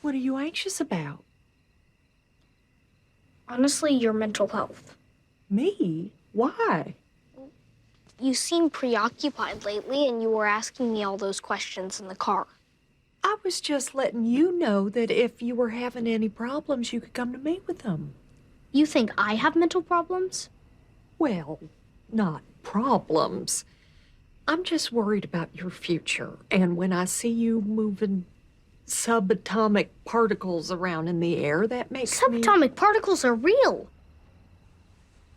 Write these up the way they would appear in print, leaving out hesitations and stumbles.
What are you anxious about? Honestly, your mental health. Me? Why? You seem preoccupied lately, and you were asking me all those questions in the car. I was just letting you know that if you were having any problems, you could come to me with them. You think I have mental problems? Well, not problems. I'm just worried about your future. And when I see you moving subatomic particles around in the air, that makes me... Subatomic particles are real.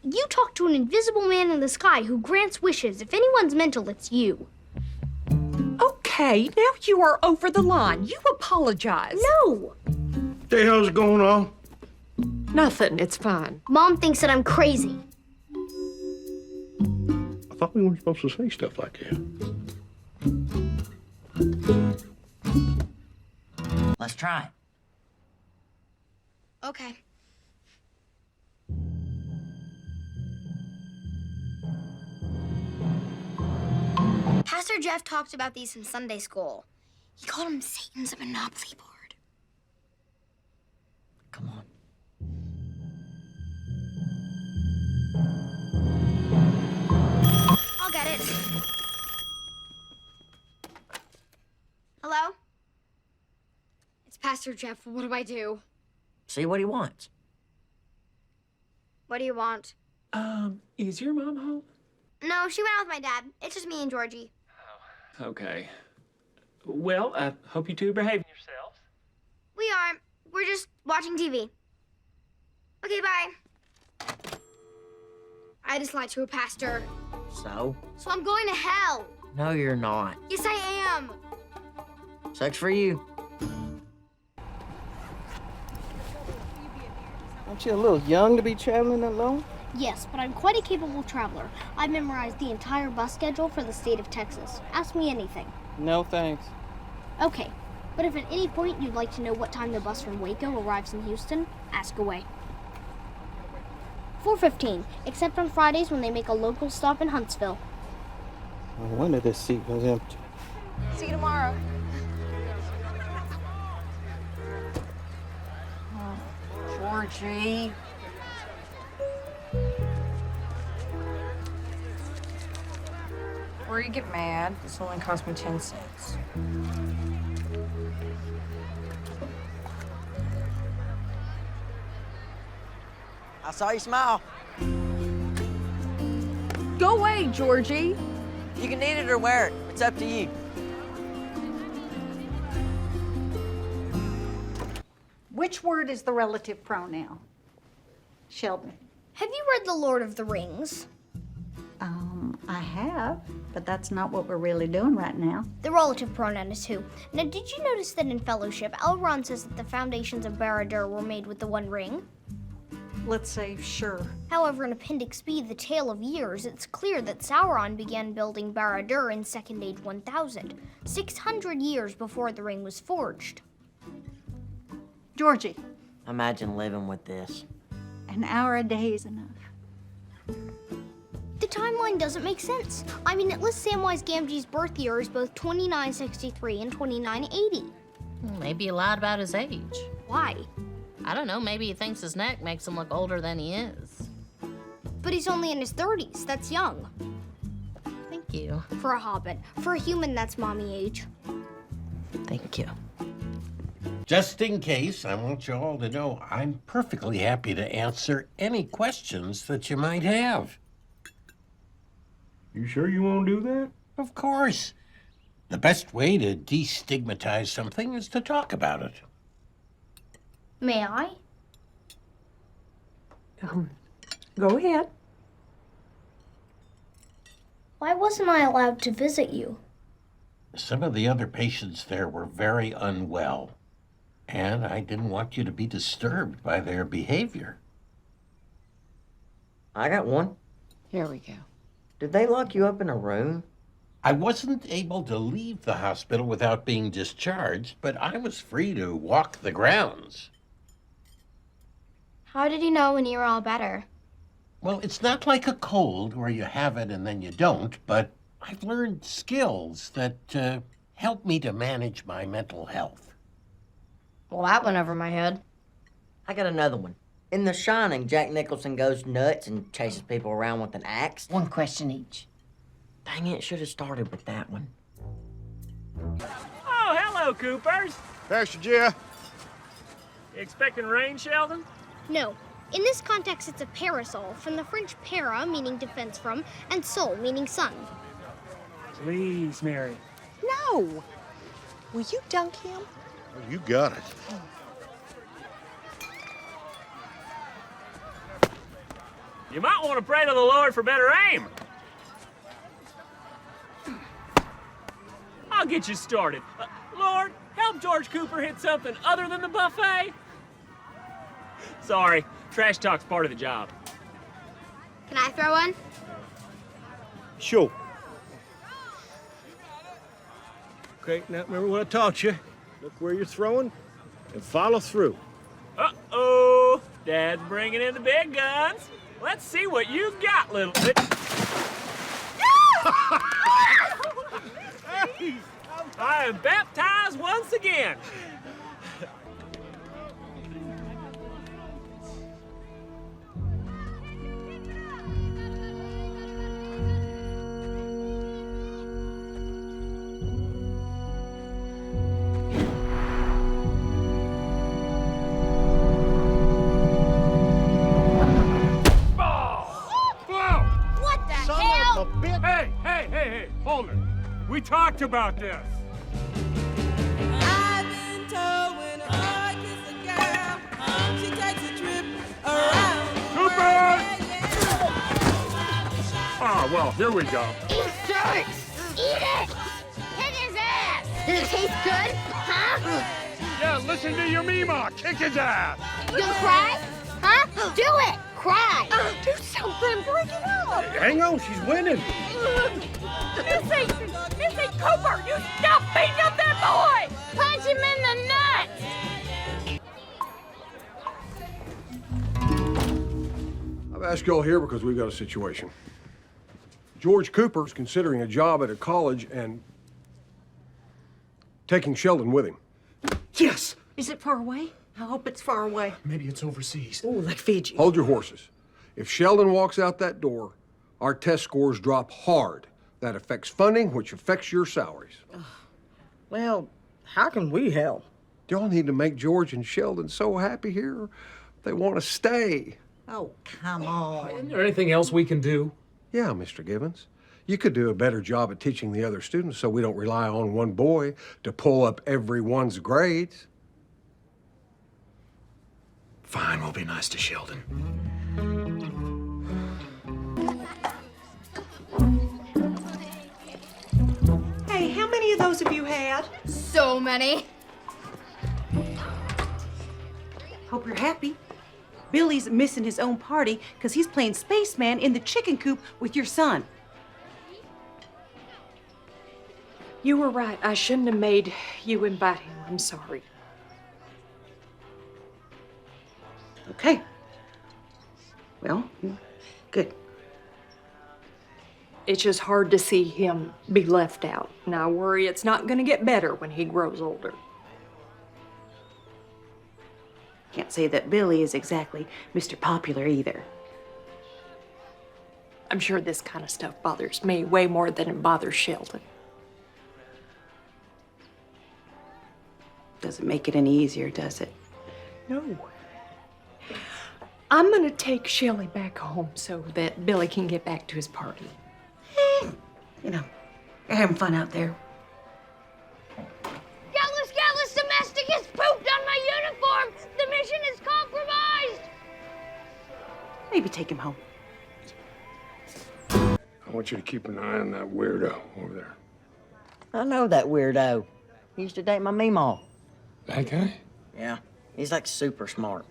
You talk to an invisible man in the sky who grants wishes. If anyone's mental, it's you. Okay, now you are over the line. You apologize. No! The hell's going on? Nothing, it's fine. Mom thinks that I'm crazy. I thought we weren't supposed to say stuff like that. Let's try it. Okay. Pastor Jeff talked about these in Sunday school. He called them Satan's Monopoly board. Come on. I'll get it. Hello? It's Pastor Jeff. What do I do? See what he wants. What do you want? Is your mom home? No, she went out with my dad. It's just me and Georgie. Oh, okay. Well, I hope you two are behaving yourselves. We are. We're just watching TV. Okay, bye. I just lied to a pastor. So? So I'm going to hell. No, you're not. Yes, I am. Sucks for you. Aren't you a little young to be traveling alone? Yes, but I'm quite a capable traveler. I memorized the entire bus schedule for the state of Texas. Ask me anything. No, thanks. Okay, but if at any point you'd like to know what time the bus from Waco arrives in Houston, ask away. 4:15, except on Fridays when they make a local stop in Huntsville. No wonder this seat was empty. See you tomorrow. Georgie. Before you get mad, this only cost me 10 cents. I saw you smile. Go away, Georgie. You can eat it or wear it. It's up to you. Which word is the relative pronoun? Sheldon. Have you read The Lord of the Rings? I have, but that's not what we're really doing right now. The relative pronoun is who. Now, did you notice that in Fellowship, Elrond says that the foundations of Barad-dûr were made with the One Ring? Let's say sure. However, in Appendix B, The Tale of Years, it's clear that Sauron began building Barad-dûr in Second Age 1000, 600 years before the ring was forged. Georgie, Imagine living with this. an hour a day is enough. The timeline doesn't make sense. I mean, it lists Samwise Gamgee's birth year as both 2963 and 2980. Maybe he lied about his age. Why? I don't know, maybe he thinks his neck makes him look older than he is. But he's only in his 30s. That's young. Thank you. For a hobbit. For a human, that's mommy age. Thank you. Just in case, I want you all to know I'm perfectly happy to answer any questions that you might have. You sure you won't do that? Of course. The best way to destigmatize something is to talk about it. May I? Go ahead. Why wasn't I allowed to visit you? Some of the other patients there were very unwell, and I didn't want you to be disturbed by their behavior. I got one. Here we go. Did they lock you up in a room? I wasn't able to leave the hospital without being discharged, but I was free to walk the grounds. How did you know when you were all better? Well, it's not like a cold where you have it and then you don't, but I've learned skills that help me to manage my mental health. Well, that went over my head. I got another one. In The Shining, Jack Nicholson goes nuts and chases people around with an axe. One question each. Dang it, should have started with that one. Oh, hello, Coopers. Pastor Jeff. You expecting rain, Sheldon? No. In this context, it's a parasol, from the French para, meaning defense from, and sol, meaning sun. Please, Mary. No. Will you dunk him? Oh, you got it. You might want to pray to the Lord for better aim. I'll get you started. Lord, help George Cooper hit something other than the buffet. Sorry, trash talk's part of the job. Can I throw one? Sure. Okay, now remember what I taught you. Look where you're throwing and follow through. Uh-oh, Dad's bringing in the big guns. Let's see what you've got, little bit. I am baptized once again. What the hell? Hey, hold it. We talked about this. I've been told when a boy kisses a girl, she takes a trip around. Cooper! Ah, well, here we go. Eat it! Hit his ass! Does it taste good? Huh? Yeah, listen to your Mima. Kick his ass. You gonna cry? Huh? Do it! Cry! Do something. Break it up. Hang on, she's winning. Missy Cooper, you stop beating up that boy. Punch him in the nuts! I've asked you all here because we've got a situation. George Cooper's considering a job at a college and taking Sheldon with him. Yes! Is it far away? I hope it's far away. Maybe it's overseas. Oh, like Fiji. Hold your horses. If Sheldon walks out that door, our test scores drop hard. That affects funding, which affects your salaries. Well, how can we help? Y'all need to make George and Sheldon so happy here. They want to stay. Oh, come on. Isn't there anything else we can do? Yeah, Mr. Gibbons. You could do a better job at teaching the other students so we don't rely on one boy to pull up everyone's grades. Fine, we'll be nice to Sheldon. Hey, how many of those have you had? So many. Hope you're happy. Billy's missing his own party because he's playing spaceman in the chicken coop with your son. You were right. I shouldn't have made you invite him. I'm sorry. Okay. Well, good. It's just hard to see him be left out. And I worry it's not going to get better when he grows older. Can't say that Billy is exactly Mr. Popular either. I'm sure this kind of stuff bothers me way more than it bothers Sheldon. Doesn't make it any easier, does it? No. I'm going to take Shelley back home so that Billy can get back to his party. You know, you're having fun out there. Gallus domestic has pooped on my uniform! The mission is compromised! Maybe take him home. I want you to keep an eye on that weirdo over there. I know that weirdo. He used to date my meemaw. That guy? Yeah, he's like super smart.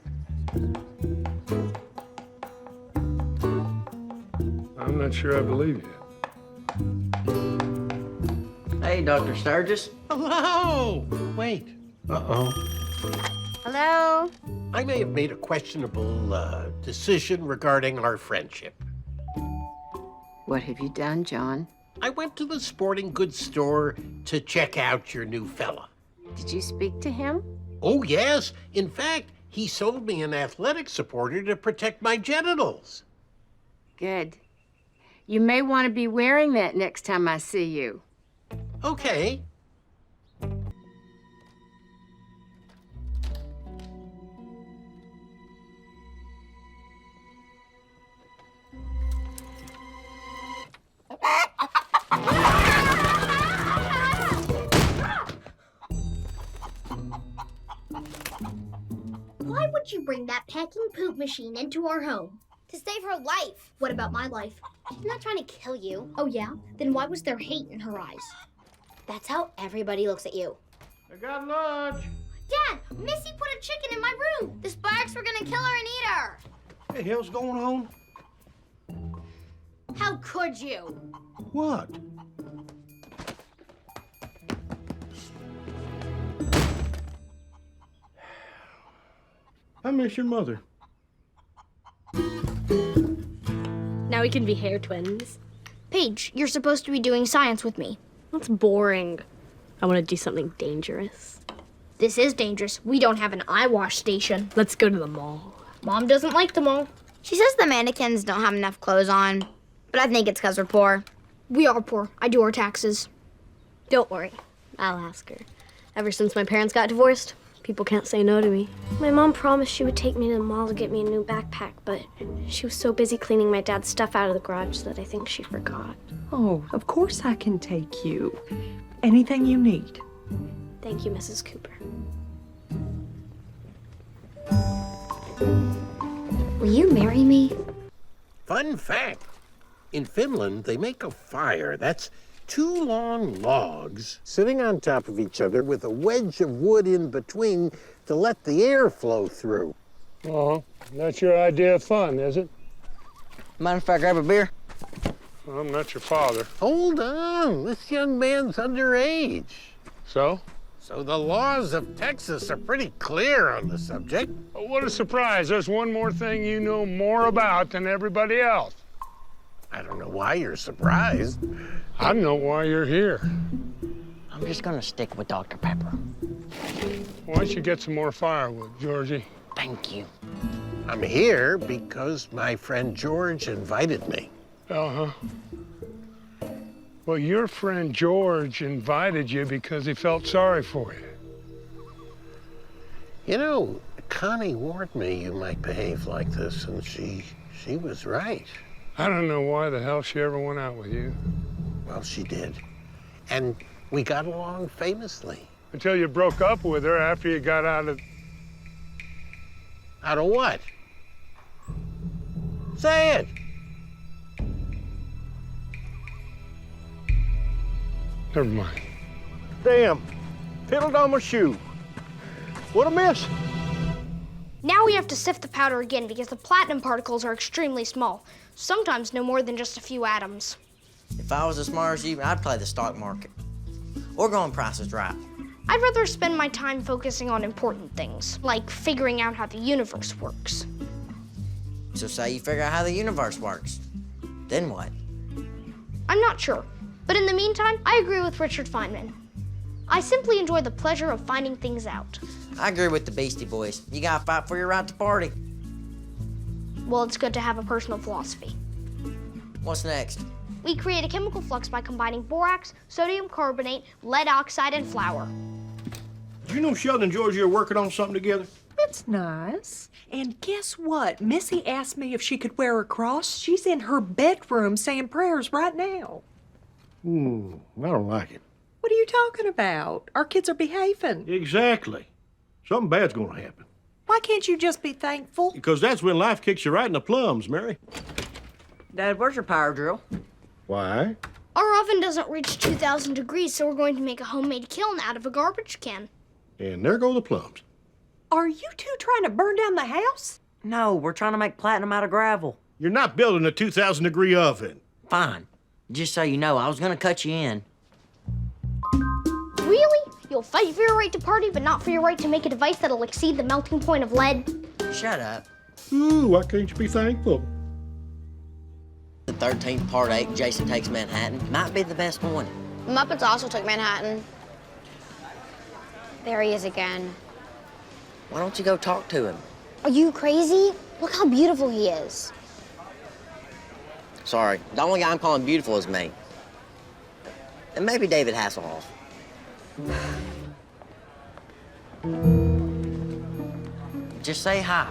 I'm not sure I believe you. Hey, Dr. Sturgis. Hello! Wait. Uh-oh. Hello? I may have made a questionable decision regarding our friendship. What have you done, John? I went to the sporting goods store to check out your new fella. Did you speak to him? Oh, yes. In fact, he sold me an athletic supporter to protect my genitals. Good. You may want to be wearing that next time I see you. Okay. Why would you bring that packing poop machine into our home? To save her life. What about my life? I'm not trying to kill you. Oh, yeah? Then why was there hate in her eyes? That's how everybody looks at you. I got lunch. Dad, Missy put a chicken in my room. The sparks were gonna kill her and eat her. What the hell's going on? How could you? What? I miss your mother. Now we can be hair twins. Paige, you're supposed to be doing science with me. That's boring. I want to do something dangerous. This is dangerous. We don't have an eye wash station. Let's go to the mall. Mom doesn't like the mall. She says the mannequins don't have enough clothes on, but I think it's because we're poor. We are poor. I do our taxes. Don't worry. I'll ask her. Ever since my parents got divorced, people can't say no to me. My mom promised she would take me to the mall to get me a new backpack, but she was so busy cleaning my dad's stuff out of the garage that I think she forgot. Oh, of course I can take you. Anything you need. Thank you, Mrs. Cooper. Will you marry me? Fun fact. In Finland, they make a fire. That's 2 long logs sitting on top of each other with a wedge of wood in between to let the air flow through. Oh, that's your idea of fun, is it? Mind if I grab a beer? I'm not your father. Hold on. This young man's underage. So? So the laws of Texas are pretty clear on the subject. Oh, what a surprise. There's one more thing you know more about than everybody else. I don't know why you're surprised. I know why you're here. I'm just gonna stick with Dr. Pepper. Why don't you get some more firewood, Georgie? Thank you. I'm here because my friend George invited me. Uh-huh. Well, your friend George invited you because he felt sorry for you. You know, Connie warned me you might behave like this, and she was right. I don't know why the hell she ever went out with you. Well, she did. And we got along famously. Until you broke up with her after you got out of... Out of what? Say it. Never mind. Damn, piddled on my shoe. What a miss. Now we have to sift the powder again because the platinum particles are extremely small. Sometimes no more than just a few atoms. If I was as smart as you, I'd play the stock market. Or go on Price is Right. I'd rather spend my time focusing on important things, like figuring out how the universe works. So say you figure out how the universe works. Then what? I'm not sure, but in the meantime, I agree with Richard Feynman. I simply enjoy the pleasure of finding things out. I agree with the Beastie Boys. You gotta fight for your right to party. Well, it's good to have a personal philosophy. What's next? We create a chemical flux by combining borax, sodium carbonate, lead oxide, and flour. Do you know Sheldon and Georgie are working on something together? That's nice. And guess what? Missy asked me if she could wear a cross. She's in her bedroom saying prayers right now. I don't like it. What are you talking about? Our kids are behaving. Exactly. Something bad's gonna happen. Why can't you just be thankful? Because that's when life kicks you right in the plums, Mary. Dad, where's your power drill? Why? Our oven doesn't reach 2,000 degrees, so we're going to make a homemade kiln out of a garbage can. And there go the plums. Are you two trying to burn down the house? No, we're trying to make platinum out of gravel. You're not building a 2,000-degree oven. Fine. Just so you know, I was gonna cut you in. Really? You'll fight for your right to party, but not for your right to make a device that'll exceed the melting point of lead? Shut up. Ooh, why can't you be thankful? The 13th Part 8, Jason Takes Manhattan, might be the best one. The Muppets also took Manhattan. There he is again. Why don't you go talk to him? Are you crazy? Look how beautiful he is. Sorry, the only guy I'm calling beautiful is me. And maybe David Hasselhoff. Just say hi.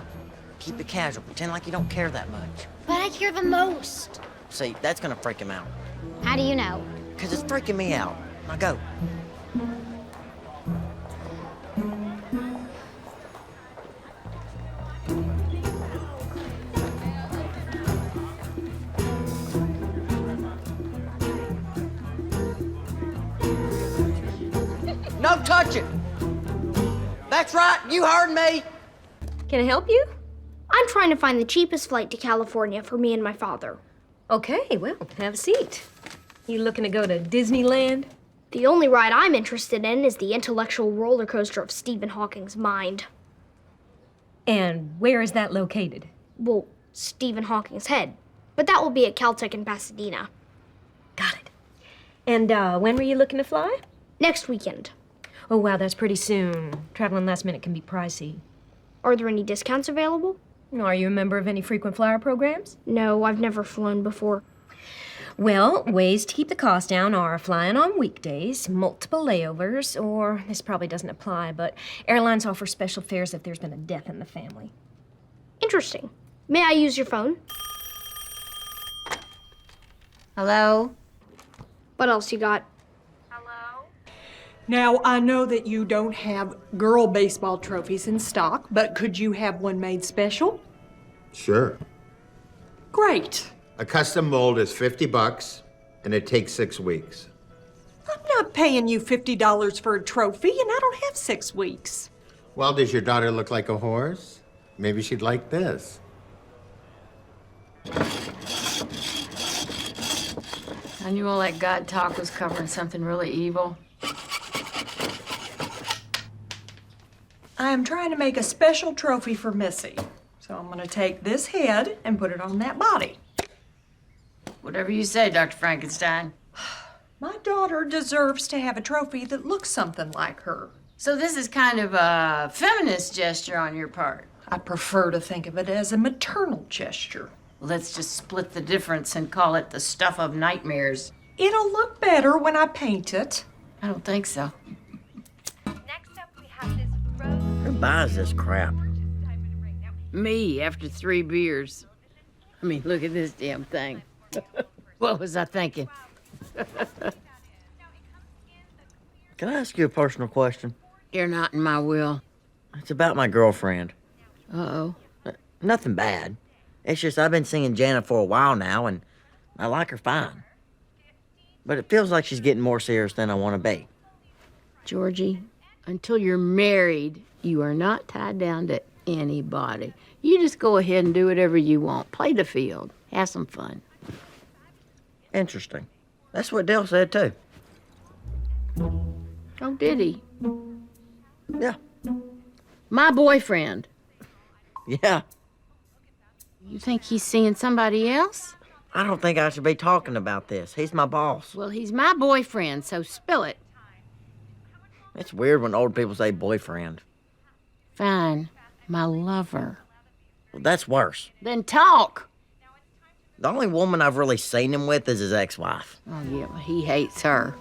Keep it casual. Pretend like you don't care that much. But I care the most. See, that's gonna freak him out. How do you know? Because it's freaking me out. Now go. No touching! That's right, you heard me! Can I help you? I'm trying to find the cheapest flight to California for me and my father. Okay, well, have a seat. You looking to go to Disneyland? The only ride I'm interested in is the intellectual roller coaster of Stephen Hawking's mind. And where is that located? Well, Stephen Hawking's head. But that will be at Caltech in Pasadena. Got it. And when were you looking to fly? Next weekend. Oh, wow, that's pretty soon. Traveling last minute can be pricey. Are there any discounts available? Are you a member of any frequent flyer programs? No, I've never flown before. Well, ways to keep the cost down are flying on weekdays, multiple layovers, or this probably doesn't apply, but airlines offer special fares if there's been a death in the family. Interesting. May I use your phone? Hello? What else you got? Now, I know that you don't have girl baseball trophies in stock, but could you have one made special? Sure. Great. A custom mold is $50, and it takes 6 weeks. I'm not paying you $50 for a trophy, and I don't have 6 weeks. Well, does your daughter look like a horse? Maybe she'd like this. I knew all that God talk was covering something really evil. I am trying to make a special trophy for Missy. So I'm gonna take this head and put it on that body. Whatever you say, Dr. Frankenstein. My daughter deserves to have a trophy that looks something like her. So this is kind of a feminist gesture on your part. I prefer to think of it as a maternal gesture. Let's just split the difference and call it the stuff of nightmares. It'll look better when I paint it. I don't think so. Who buys this crap? Me, after 3 beers. I mean, look at this damn thing. What was I thinking? Can I ask you a personal question? You're not in my will. It's about my girlfriend. Uh-oh. Nothing bad. It's just I've been seeing Janet for a while now, and I like her fine. But it feels like she's getting more serious than I want to be. Georgie, until you're married, you are not tied down to anybody. You just go ahead and do whatever you want. Play the field. Have some fun. Interesting. That's what Dale said, too. Oh, did he? Yeah. My boyfriend. Yeah. You think he's seeing somebody else? I don't think I should be talking about this. He's my boss. Well, he's my boyfriend, so spill it. It's weird when old people say boyfriend. Fine. My lover. Well, that's worse. Then talk. The only woman I've really seen him with is his ex-wife. Oh, yeah, well, he hates her.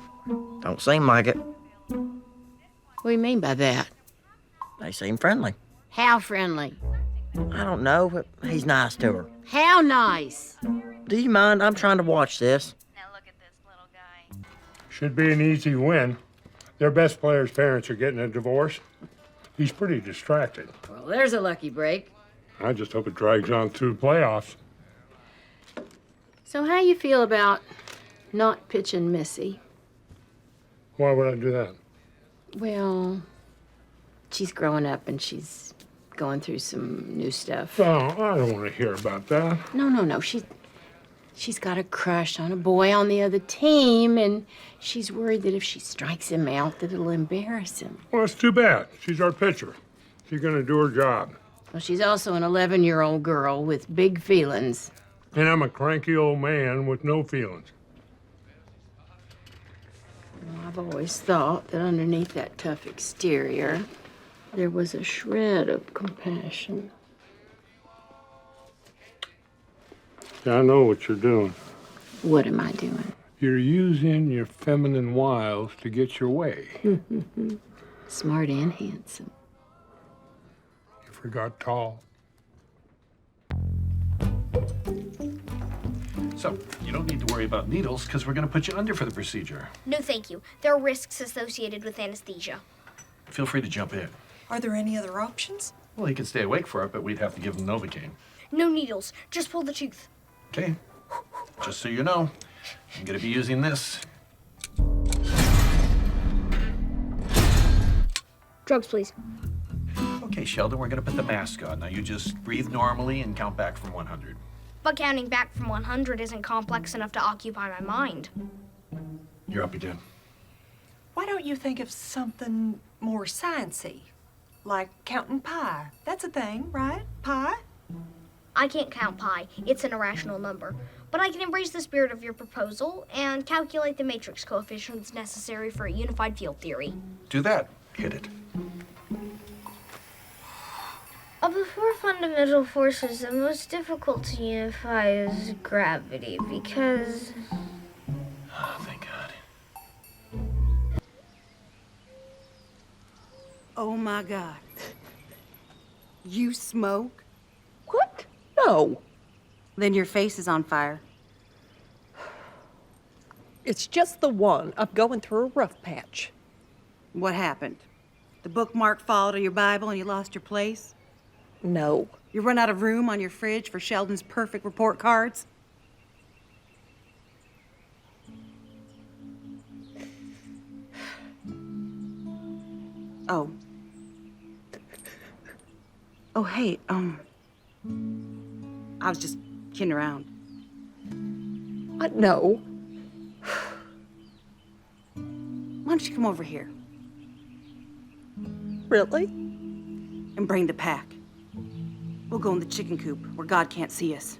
Don't seem like it. What do you mean by that? They seem friendly. How friendly? I don't know, but he's nice to her. How nice? Do you mind? I'm trying to watch this. Should be an easy win. Their best player's parents are getting a divorce. He's pretty distracted. Well, there's a lucky break. I just hope it drags on through playoffs. So how you feel about not pitching Missy? Why would I do that? Well, she's growing up and she's going through some new stuff. Oh, I don't want to hear about that. No. She's got a crush on a boy on the other team, and she's worried that if she strikes him out, that it'll embarrass him. Well, it's too bad. She's our pitcher. She's going to do her job. Well, she's also an 11-year-old girl with big feelings. And I'm a cranky old man with no feelings. Well, I've always thought that underneath that tough exterior, there was a shred of compassion. Yeah, I know what you're doing. What am I doing? You're using your feminine wiles to get your way. Smart and handsome. You forgot tall. So, you don't need to worry about needles because we're going to put you under for the procedure. No, thank you. There are risks associated with anesthesia. Feel free to jump in. Are there any other options? Well, he can stay awake for it, but we'd have to give him Novocaine. No needles. Just pull the tooth. Okay. Just so you know, I'm going to be using this. Drugs, please. Okay, Sheldon, we're going to put the mask on. Now you just breathe normally and count back from 100. But counting back from 100 isn't complex enough to occupy my mind. You're up again. Why don't you think of something more sciencey? Like counting pi. That's a thing, right? Pi? I can't count pi. It's an irrational number. But I can embrace the spirit of your proposal and calculate the matrix coefficients necessary for a unified field theory. Do that. Hit it. Of the four fundamental forces, the most difficult to unify is gravity because... Oh, thank God. Oh my God. You smoke? What? No. Then your face is on fire. It's just the one. I'm going through a rough patch. What happened? The bookmark followed your Bible and you lost your place? No. You run out of room on your fridge for Sheldon's perfect report cards? Oh. Oh, hey, I was just kidding around. No. Why don't you come over here? Really? And bring the pack. We'll go in the chicken coop where God can't see us.